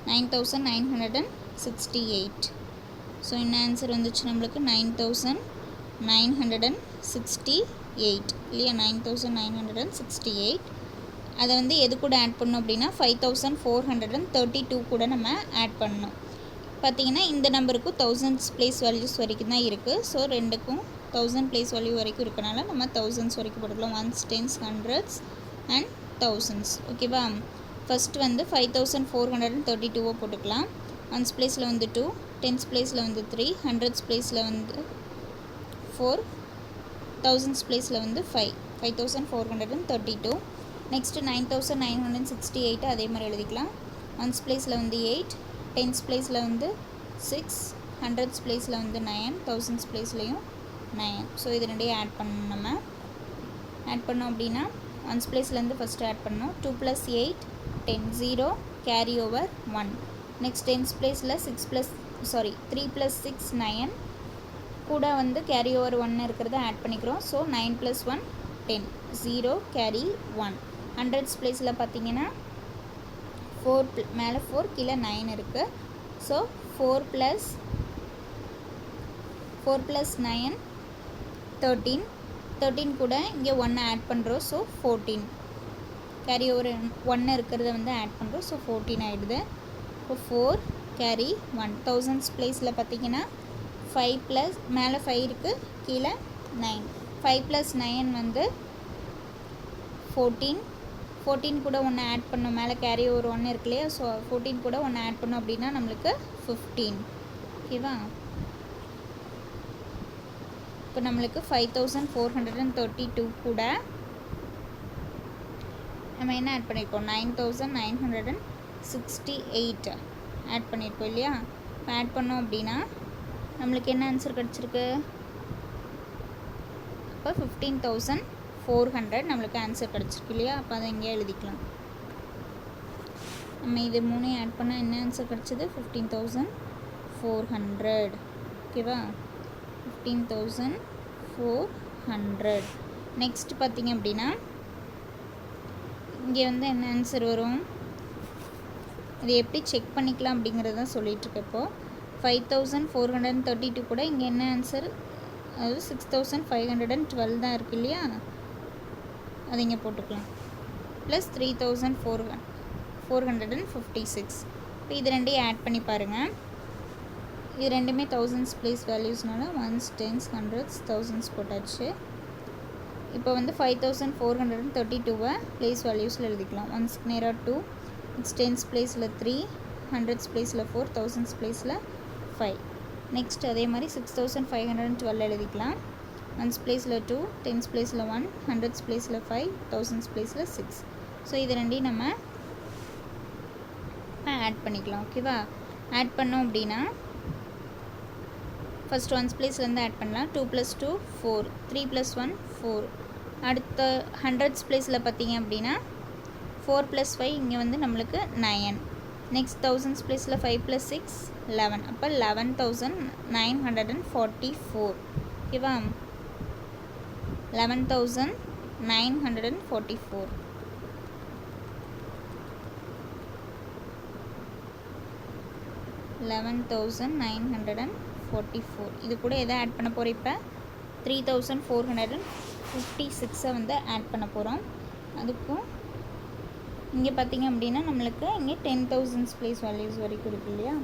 9968. ஸோ என்ன ஆன்சர் வந்துச்சு நம்மளுக்கு? 9968 இல்லையா? 9968. அதை வந்து எது கூட ஆட் பண்ணணும் அப்படின்னா 5432 கூட நம்ம ஆட் பண்ணணும். பார்த்திங்கன்னா இந்த நம்பருக்கும் தௌசண்ட்ஸ் பிளேஸ் வேல்யூஸ் வரைக்கும் தான் இருக்குது. ஸோ ரெண்டுக்கும் 1000 பிளேஸ் வேல்யூ வரைக்கும் இருக்கனால நம்ம தௌசண்ட்ஸ் வரைக்கும் போட்டுக்கலாம். Ones, tens, hundreds and thousands. ஓகேவா? ஃபஸ்ட்டு வந்து 5432 போட்டுக்கலாம். ஒன்ஸ் பிளேஸில் வந்து 2, டென்ஸ் பிளேஸில் வந்து 3, ஹண்ட்ரட்ஸ் பிளேஸில் வந்து 4, தௌசண்ட்ஸ் பிளேஸில் வந்து 5. 5432. நெக்ஸ்ட்டு 9968 அதே மாதிரி எழுதிக்கலாம். ஒன்ஸ் பிளேஸில் வந்து 8, டென்ஸ் பிளேஸில் வந்து 6, ஹண்ட்ரட்ஸ் பிளேஸில் வந்து 9, தௌசண்ட்ஸ் பிளேஸ்லையும் 9. ஸோ இது ரெண்டையும் ஆட் பண்ணணும். நம்ம ஆட் பண்ணோம் அப்படின்னா ஒன்ஸ் பிளேஸ்லேருந்து ஃபஸ்ட்டு ஆட் பண்ணோம். 2 + 8 10 0 கேரி ஓவர் 1. நெக்ஸ்ட் டென்ஸ் பிளேஸில் 3 + 6 9 கூட வந்து கேரி ஓவர் 1 இருக்கிறத ஆட் பண்ணிக்கிறோம். So 9 + 1 10 0 carry 1. ஹண்ட்ரட்ஸ் பிளேஸில் பார்த்தீங்கன்னா 4 மேலே 4 கீழே 9 இருக்குது. ஸோ 4 + 9 13. 13 கூட இங்கே 1 ஆட் பண்ணுறோம். ஸோ 14. கேரி ஓவர் 1 இருக்கிறத வந்து ஆட் பண்ணுறோம். ஸோ 14 ஆகிடுது. இப்போ 4 கேரி 1. தௌசண்ட்ஸ் பிளேஸில் பார்த்தீங்கன்னா 5 + மேலே 5 இருக்குது, கீழே 9. 5 + 9 வந்து 14. 14 கூட 1 ஆட் பண்ணோம். மேலே கேரி ஓவர் 1 இருக்கு இல்லையா? ஸோ 14 கூட 1 ஆட் பண்ணோம் அப்படின்னா நம்மளுக்கு 15. ஓகேவா? இப்போ நம்மளுக்கு 5432 கூட நம்ம என்ன ஆட் பண்ணியிருக்கோம்? 9968 ஆட் பண்ணியிருக்கோம் இல்லையா? இப்போ ஆட் பண்ணோம் அப்படின்னா நம்மளுக்கு என்ன ஆன்சர் கிடச்சிருக்கு? இப்போ 15400 நம்மளுக்கு ஆன்சர் கிடச்சிருக்கு இல்லையா? அப்போ அதை இங்கே எழுதிக்கலாம். நம்ம இது 3 ஆட் பண்ணால் என்ன ஆன்சர் கிடச்சிது? 15400. 15,400 ஓகேவா 15,400 நெக்ஸ்ட் பார்த்திங்க அப்படின்னா இங்கே வந்து என்ன ஆன்சர் வரும் இது எப்படி செக் பண்ணிக்கலாம் அப்படிங்கிறத சொல்லிகிட்ருக்க இப்போது 5,432 கூட இங்கே என்ன ஆன்சர் அதாவது 6,512 தான் இருக்குது இல்லையா அது இங்கே போட்டுக்கலாம் ப்ளஸ் 3,456 இப்போ இது ரெண்டையும் ஆட் பண்ணி பாருங்கள் இது ரெண்டுமே தௌசண்ட்ஸ் ப்ளேஸ் வேல்யூஸ்னால ஒன்ஸ் டென்ஸ் ஹண்ட்ரட்ஸ் தௌசண்ட்ஸ் போட்டாச்சு இப்போ வந்து 5,432 ப்ளேஸ் வேல்யூஸில் எழுதிக்கலாம் ஒன்ஸ்க்கு நேராக 2 நெக்ஸ்ட் டென்ஸ் ப்ளேஸில் 3 ஹண்ட்ரட்ஸ் ப்ளேஸில் 4 தௌசண்ட்ஸ் ப்ளேஸில் 5 நெக்ஸ்ட் அதே மாதிரி 6,512 எழுதிக்கலாம் ஒன்ஸ் ப்ளேஸில் 2 டென்ஸ் ப்ளேஸில் 1 ஹண்ட்ரட்ஸ் ப்ளேஸில் 5 தௌசண்ட்ஸ் ப்ளேஸில் 6 ஸோ இது ரெண்டையும் நம்ம ஆட் பண்ணிக்கலாம் ஓகேவா ஆட் பண்ணோம் அப்படின்னா ஃபஸ்ட் ஒன்ஸ் ப்ளேஸ்லேருந்து ஆட் பண்ணலாம் 2 + 2 4 3 + 1 4 அடுத்த ஹண்ட்ரட்ஸ் ப்ளேஸில் பார்த்தீங்க அப்படின்னா 4 + 5 இங்கே வந்து நம்மளுக்கு 9 நெக்ஸ்ட் தௌசண்ட்ஸ் ப்ளேஸில் 5 + 6 11 அப்போ 11,944 ஓகேவா 11,944 11,944 இது கூட எதை ஆட் பண்ண போகிறோம் இப்போ 3,456 வந்து ஆட் பண்ண போகிறோம் அதுக்கும் இங்கே பார்த்திங்க அப்படின்னா நம்மளுக்கு இங்கே 10,000 ப்ளேஸ் வேல்யூஸ் வரைக்கும் இருக்குது இல்லையா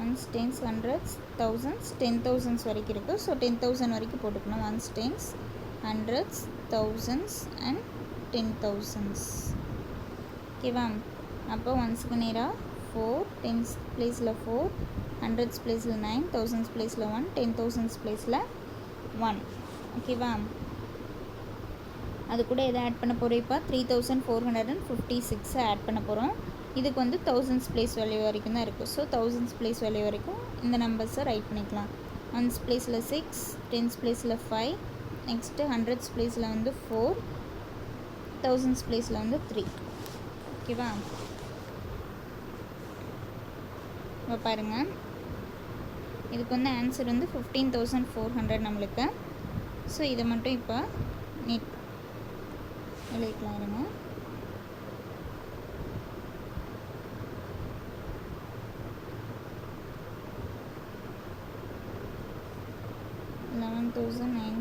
ஒன்ஸ் டென்ஸ் ஹண்ட்ரட்ஸ் தௌசண்ட்ஸ் 10,000 வரைக்கும் இருக்குது ஸோ 10,000 வரைக்கும் போட்டுக்கணும் once tens hundreds thousands and 10,000 ஓகேவா அப்போ ஒன்ஸுக்கு நேராக 4 டென்ஸ் ப்ளேஸில் 4 ஹண்ட்ரட்ஸ் ப்ளேஸில் 9 தௌசண்ட்ஸ் ப்ளேஸில் 1 10,000 ப்ளேஸில் 1 ஓகேவா அது கூட எதை ஆட் பண்ண போகிறோம் இப்போ 3,456 ஆட் பண்ண போகிறோம் இதுக்கு வந்து தௌசண்ட்ஸ் ப்ளேஸ் வேல்யூ வரைக்கும் தான் இருக்குது ஸோ தௌசண்ட்ஸ் ப்ளேஸ் வேல்யூ வரைக்கும் இந்த நம்பர்ஸை ரைட் பண்ணிக்கலாம் ஒன்ஸ் ப்ளேஸில் 6 டென்ஸ் ப்ளேஸில் 5 நெக்ஸ்ட்டு ஹண்ட்ரட்ஸ் ப்ளேஸில் வந்து 4 தௌசண்ட்ஸ் ப்ளேஸில் வந்து 3 ஓகேவா இப்போ பாருங்கள் இதுக்கு வந்து ஆன்சர் வந்து 15,400 நம்மளுக்கு ஸோ இதை மட்டும் இப்போ நீட் எழுதிக்கலாம் இருங்க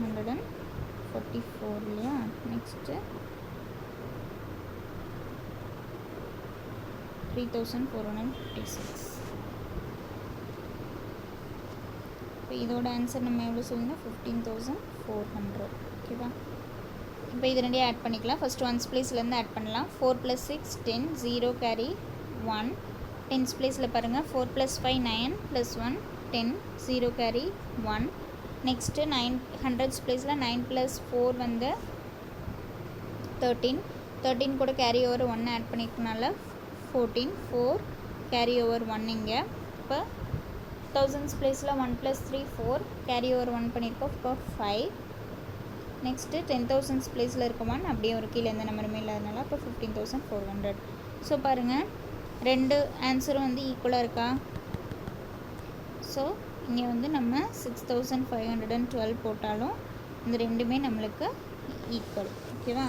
$11,944 இல்லையா நெக்ஸ்ட்டு 3,456 இப்போ இதோட ஆன்சர் நம்ம எவ்வளோ சொல்லணும் 15,400 ஓகேவா இப்போ இது ரெண்டையும் ஆட் பண்ணிக்கலாம் ஃபஸ்ட்டு ஒன்ஸ் ப்ளேஸ்லேருந்து ஆட் பண்ணலாம் 4 + 6 10 0 கேரி 1 டென்ஸ் ப்ளேஸில் பாருங்கள் 4 + 5 9 + 1 10 0 கேரி 1 நெக்ஸ்ட்டு 9 ஹண்ட்ரட்ஸ் ப்ளேஸில் 9 + 4 வந்து 13 கூட கேரி ஓவர் 1 ஆட் பண்ணிக்கனால 14 4 கேரி ஓவர் 1 இங்கே இப்போ தௌசண்ட்ஸ் ப்ளேஸில் 1 + 3 4 கேரி ஓவர் 1 பண்ணியிருக்கோம் இப்போ 5 நெக்ஸ்ட்டு 10,000 ப்ளேஸில் இருக்க 1 அப்படியே ஒரு கீழே எந்த நம்பருமே இல்லாதனால அப்போ 15,400 ஸோ பாருங்கள் ரெண்டு ஆன்சரும் வந்து ஈக்குவலாக இருக்கா ஸோ இங்கே வந்து நம்ம 6,512 போட்டாலும் இந்த ரெண்டுமே நம்மளுக்கு ஈக்குவல் ஓகேவா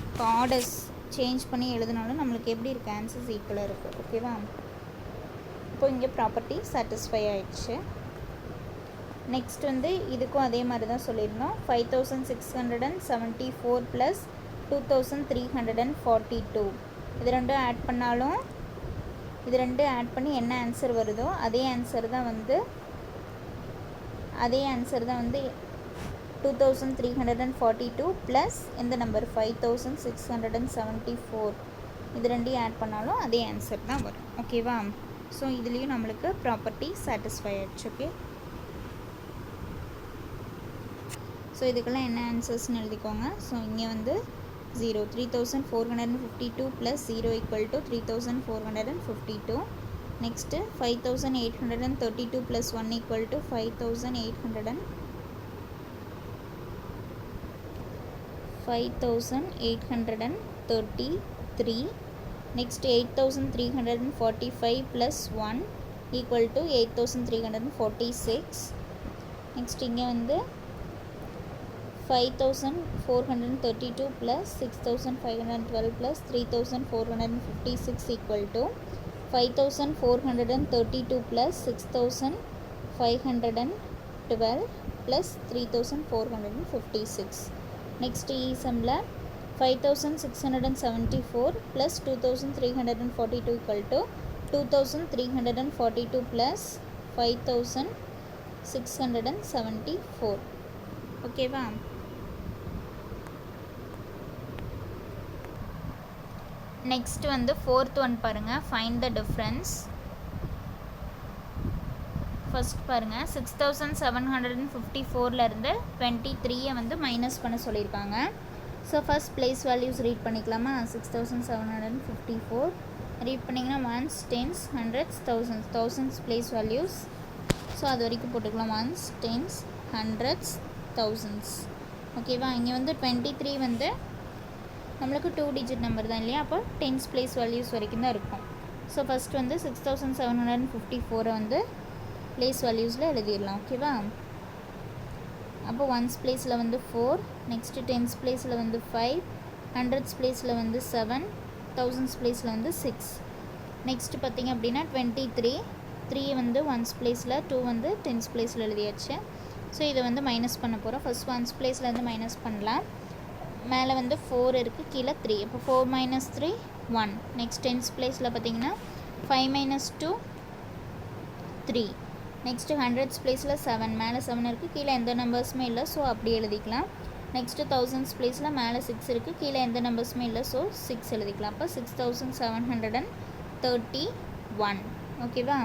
இப்போ ஆர்டர்ஸ் சேஞ்ச் பண்ணி எழுதினாலும் நம்மளுக்கு எப்படி இருக்குது ஆன்சர்ஸ் ஈக்குவலாக இருக்குது ஓகேவா இப்போ இங்கே ப்ராப்பர்ட்டி சாட்டிஸ்ஃபை ஆயிடுச்சு நெக்ஸ்ட் வந்து இதுக்கும் அதே மாதிரி தான் சொல்லியிருந்தோம் 5,674 ப்ளஸ் 2,342 இது ரெண்டும் ஆட் பண்ணாலும் இது ரெண்டும் ஆட் பண்ணி என்ன ஆன்சர் வருதோ அதே ஆன்சர் தான் வந்து 2,342 ப்ளஸ் எந்த நம்பர் 5,674 இது ரெண்டையும் ஆட் பண்ணாலும் அதே ஆன்சர் தான் வரும் ஓகேவா ஸோ இதுலேயும் நம்மளுக்கு ப்ராப்பர்ட்டி சாட்டிஸ்ஃபை ஆகிடுச்சு ஓகே ஸோ இதுக்கெல்லாம் என்ன ஆன்சர்ஸ்னு எழுதிக்கோங்க ஸோ இங்கே வந்து 0 3,452 plus 0 = 3,452 next 5,832 plus 1 = 5,833 Next 8345 plus 1 equal to 8346. Next இங்கே வந்து 5432 plus 6512 plus 3456 equal to 5432 plus 6512 plus 3456. Next sumல 5674 plus 2342 equal to 2342 plus 5674. ஓகேவா? நெக்ஸ்ட் வந்து ஃபோர்த் ஒன் பாருங்கள், ஃபைண்ட் த டிஃப்ரென்ஸ். ஃபஸ்ட் பாருங்கள், 6754லேருந்து 23 வந்து மைனஸ் பண்ண சொல்லியிருக்காங்க. So first place values read பண்ணிக்கலாமா? 6754 ரீட் பண்ணிங்கன்னா ones, tens, hundreds, thousands place values. So அது வரைக்கும் போட்டுக்கலாம். Ones, tens, hundreds, thousands. ஓகேவா? இங்கே வந்து 23 வந்து நம்மளுக்கு 2 டிஜிட் நம்பர் தான் இல்லையா? அப்போ டென்ஸ் பிளேஸ் வேல்யூஸ் வரைக்கும் தான் இருக்கும். ஸோ ஃபஸ்ட் வந்து 6754 வந்து பிளேஸ் வேல்யூஸில் எழுதிடலாம். ஓகேவா? அப்போ ஒன்ஸ் பிளேஸில் வந்து 4, நெக்ஸ்ட்டு டென்ஸ் பிளேஸில் வந்து 5, ஹண்ட்ரட்ஸ் பிளேஸில் வந்து 7, தௌசண்ட்ஸ் பிளேஸில் வந்து 6. நெக்ஸ்ட்டு பார்த்திங்க அப்படின்னா 23, 3 வந்து ஒன்ஸ் பிளேஸில், 2 வந்து டென்ஸ் பிளேஸில் எழுதியாச்சு. ஸோ இதை வந்து மைனஸ் பண்ண போகிறோம். ஃபஸ்ட் ஒன்ஸ் பிளேஸ்லேருந்து மைனஸ் பண்ணலாம். மேலே வந்து 4 இருக்குது, கீழே 3. இப்போ 4 - 3 1. நெக்ஸ்ட் டென்ஸ் பிளேஸில் பார்த்திங்கன்னா 5 - 2 3. நெக்ஸ்ட்டு ஹண்ட்ரட்ஸ் பிளேஸில் 7, மேலே 7 இருக்குது, கீழே எந்த நம்பர்ஸுமே இல்லை. ஸோ அப்படி எழுதிக்கலாம். நெக்ஸ்ட்டு தௌசண்ட்ஸ் பிளேஸில் மேலே 6 இருக்குது, கீழே எந்த நம்பர்ஸுமே இல்லை. ஸோ 6 எழுதிக்கலாம். அப்போ 6731. ஓகேவா?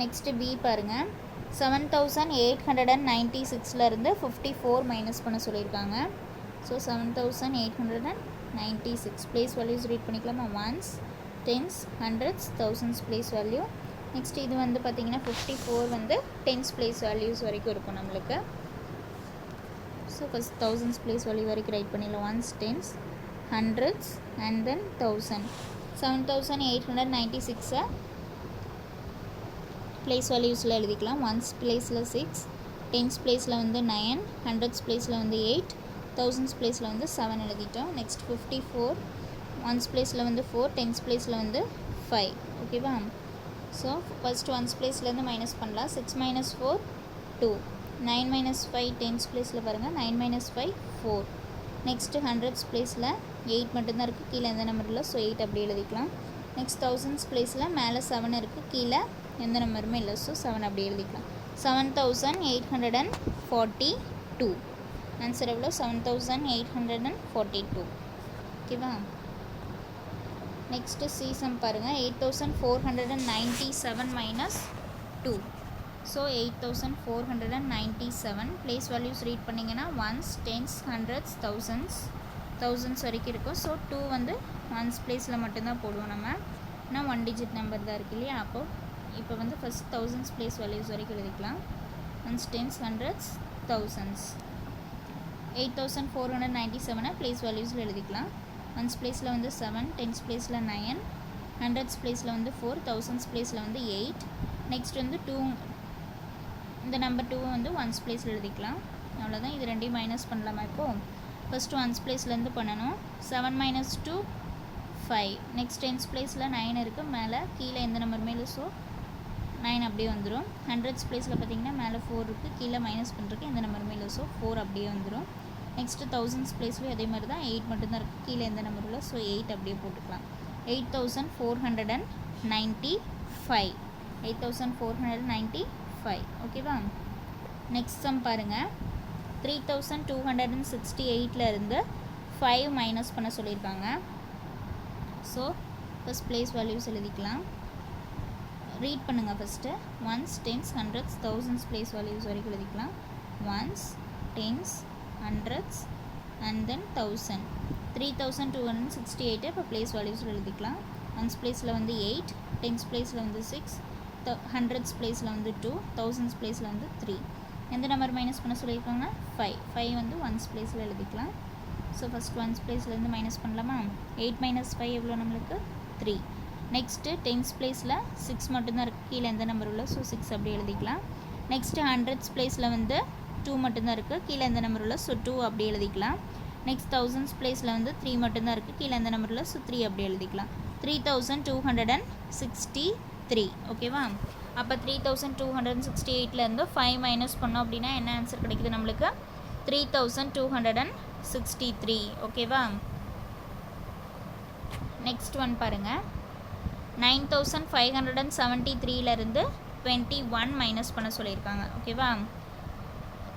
நெக்ஸ்ட்டு பி பாருங்கள், 7896லேருந்து 54 மைனஸ் பண்ண சொல்லியிருக்காங்க. ஸோ 7896 பிளேஸ் வேல்யூஸ் ரீட் பண்ணிக்கலாமா? Ones, tens, hundreds, thousands place value. Next இது வந்து பார்த்திங்கன்னா 54 வந்து டென்ஸ் பிளேஸ் வேல்யூஸ் வரைக்கும் இருக்கும் நம்மளுக்கு. So first thousands place value வரைக்கும் ரைட் பண்ணிடலாம். Ones, tens, hundreds and then 1000. 7896 place வேல்யூஸில் எழுதிக்கலாம். ஒன்ஸ் பிளேஸில் 6, டென்ஸ் பிளேஸில் வந்து 9, ஹண்ட்ரட்ஸ் பிளேஸில் வந்து 8, தௌசண்ட்ஸ் பிளேஸில் வந்து 7 எழுதிட்டோம். நெக்ஸ்ட் 54 ஒன்ஸ் பிளேஸில் வந்து 4, டென்ஸ் பிளேஸில் வந்து 5. ஓகேவா? ஸோ ஃபஸ்ட் ஒன்ஸ் பிளேஸ்லேருந்து மைனஸ் பண்ணலாம். 6 - 4 2, 9 - 5 டென்ஸ் பிளேஸில் பாருங்கள், 9 - 5 4. நெக்ஸ்ட்டு ஹண்ட்ரட்ஸ் பிளேஸில் 8 மட்டும்தான் இருக்குது, கீழே எந்த நம்பர் இல்லை. ஸோ 8 அப்படி எழுதிக்கலாம். நெக்ஸ்ட் தௌசண்ட்ஸ் பிளேஸில் மேலே 7 இருக்குது, கீழே எந்த நம்பருமே இல்லை. ஸோ 7 அப்படி எழுதிக்கலாம். 7842. ஆன்சர் எவ்வளோ? 7842. ஓகேவா? நெக்ஸ்ட்டு சி சம் பாருங்கள், 8497 minus 2. So 8497 place values read பண்ணிங்கன்னா ஒன்ஸ், டென்ஸ், ஹண்ட்ரட்ஸ், தௌசண்ட்ஸ் வரைக்கும் இருக்கும். ஸோ 2 வந்து ஒன்ஸ் பிளேஸில் மட்டும்தான் போடுவோம் நம்ம. ஆனால் 1 டிஜிட் நம்பர் தான் இருக்கு இல்லையா? அப்போது இப்போ வந்து ஃபஸ்ட் தௌசண்ட்ஸ் பிளேஸ் வேல்யூஸ் வரைக்கும் எழுதிக்கலாம். Ones, tens, hundreds, thousands. 8497 place வேல்யூஸில் எழுதிக்கலாம். ஒன்ஸ் பிளேஸில் வந்து 7, டென்ஸ் பிளேஸில் 9, ஹண்ட்ரட்ஸ் பிளேஸில் வந்து 4, தௌசண்ட்ஸ் பிளேஸில் வந்து 8. நெக்ஸ்ட் வந்து 2, இந்த நம்பர் 2 வந்து ஒன்ஸ் பிளேஸில் எழுதிக்கலாம். அவ்வளோதான். இது ரெண்டையும் மைனஸ் பண்ணலாமா? இப்போது ஃபஸ்ட்டு ஒன்ஸ் பிளேஸ்லேருந்து பண்ணணும். 7 - 2 5. நெக்ஸ்ட் டென்ஸ் பிளேஸில் 9 இருக்குது, மேலே கீழே எந்த நம்பர் மேலே. ஸோ 9 அப்படியே வந்துடும். ஹண்ட்ரட்ஸ் பிளேஸில் பார்த்திங்கன்னா மேலே 4 இருக்குது, கீழே மைனஸ் பண்ணுறதுக்கு எந்த நம்பர் மேலே. ஸோ 4 அப்படியே வந்துடும். நெக்ஸ்ட்டு தௌசண்ட்ஸ் பிளேஸ்லேயும் அதே மாதிரி தான், 8 மட்டும்தான் இருக்குது, கீழே எந்த நம்பர் இல்லை. ஸோ 8 அப்படியே போட்டுக்கலாம். 8495. 8495. ஓகேவா? நெக்ஸ்ட் சம் பாருங்கள், 3268லேருந்து 5 மைனஸ் பண்ண சொல்லியிருக்காங்க. ஸோ ஃபஸ்ட் பிளேஸ் வேல்யூஸ் எழுதிக்கலாம். ரீட் பண்ணுங்கள் first. Ones, tens, hundreds, thousands place values வரைக்கும் எழுதிக்கலாம். Ones, tens, hundreds and then 1000. 3268 இப்போ பிளேஸ் வேல்யூஸில் எழுதிக்கலாம். ஒன்ஸ் பிளேஸில் வந்து 8, டென்ஸ் பிளேஸில் வந்து 6, ஹண்ட்ரட்ஸ் பிளேஸில் வந்து 2, தௌசண்ட்ஸ் பிளேஸில் வந்து 3. எந்த நம்பர் மைனஸ் பண்ண சொல்லியிருக்காங்கன்னா 5 வந்து ஒன்ஸ் பிளேஸில் எழுதிக்கலாம். ஸோ ஃபஸ்ட் ஒன்ஸ் பிளேஸ்லேருந்து மைனஸ் பண்ணலாமா? 8 மைனஸ் 5 எவ்வளோ நம்மளுக்கு? 3. நெக்ஸ்ட்டு டென்ஸ் பிளேஸில் 6 மட்டும்தான் இருக்குது, கீழே எந்த நம்பர் உள்ள, ஸோ 6 அப்படி எழுதிக்கலாம். நெக்ஸ்ட்டு ஹண்ட்ரட்ஸ் பிளேஸில் வந்து 2 மட்டும்தான் இருக்குது, கீழே எந்த நம்பர் உள்ள, ஸோ 2 அப்படி எழுதிக்கலாம். நெக்ஸ்ட் தௌசண்ட்ஸ் பிளேஸில் வந்து 3 மட்டும்தான் இருக்குது, கீழே எந்த நம்பர் உள்ள, ஸோ 3 அப்படி எழுதிக்கலாம். 3263. ஓகேவா? அப்போ 3268லேருந்து 5 மைனஸ் பண்ணோம் அப்படின்னா என்ன ஆன்சர் கிடைக்குது நம்மளுக்கு? 3263. ஓகேவா? நெக்ஸ்ட் ஒன் பாருங்கள். 9573லேருந்து 21 மைனஸ் பண்ண சொல்லியிருக்காங்க. ஓகேவா?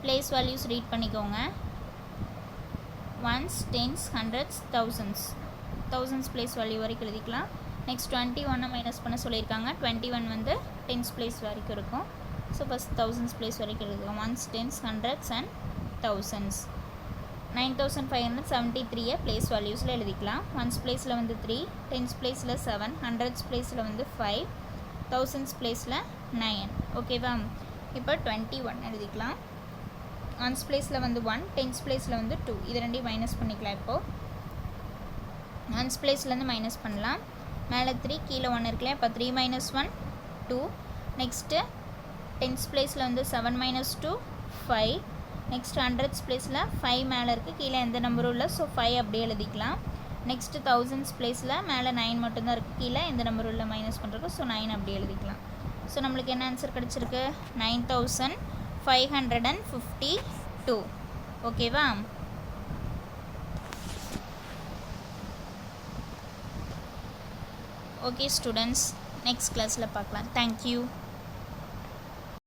பிளேஸ் வேல்யூஸ் ரீட் பண்ணிக்கோங்க. Ones, tens, hundreds, thousands place value வரைக்கும் எழுதிக்கலாம். நெக்ஸ்ட் 21 மைனஸ் பண்ண சொல்லியிருக்காங்க. 21 வந்து டென்ஸ் பிளேஸ் வரைக்கும் இருக்கும். ஸோ ஃபஸ்ட் தௌசண்ட்ஸ் பிளேஸ் வரைக்கும் எழுதிக்கலாம். Ones, tens, hundreds and thousands. 9573 place வேல்யூஸில் எழுதிக்கலாம். ஒன்ஸ் பிளேஸில் வந்து 3, டென்ஸ் பிளேஸில் 7, ஹண்ட்ரட்ஸ் பிளேஸில் வந்து 5, தௌசண்ட்ஸ் பிளேஸில் 9. ஓகேவா? இப்போ 21 எழுதிக்கலாம். ஒன்ஸ் பிளேஸில் வந்து 1, டென்ஸ் பிளேஸில் வந்து 2, இது ரெண்டையும் மைனஸ் பண்ணிக்கலாம். இப்போது ஒன்ஸ் பிளேஸ்லேருந்து மைனஸ் பண்ணலாம். மேலே 3, கீழே 1 இருக்குல்ல, இப்போ 3 மைனஸ் 1 2. நெக்ஸ்ட்டு டென்ஸ் பிளேஸில் வந்து 7 மைனஸ் 2 5. நெக்ஸ்ட் ஹண்ட்ரட்ஸ் பிளேஸில் 5 மேலே இருக்குது, கீழே எந்த நம்பரும் இல்லை, ஸோ 5 அப்படியே எழுதிக்கலாம். நெக்ஸ்ட்டு தௌசண்ட்ஸ் பிளேஸில் மேலே 9 மட்டும்தான் இருக்குது, கீழே எந்த நம்பரும் இல்லை, மைனஸ் பண்ணுறோம், ஸோ 9 அப்படியே எழுதிக்கலாம். ஸோ நம்மளுக்கு என்ன ஆன்சர் கிடச்சிருக்கு? 9552. ஓகேவா? ஓகே ஸ்டூடெண்ட்ஸ், நெக்ஸ்ட் கிளாஸில் பார்க்கலாம். தேங்க்யூ.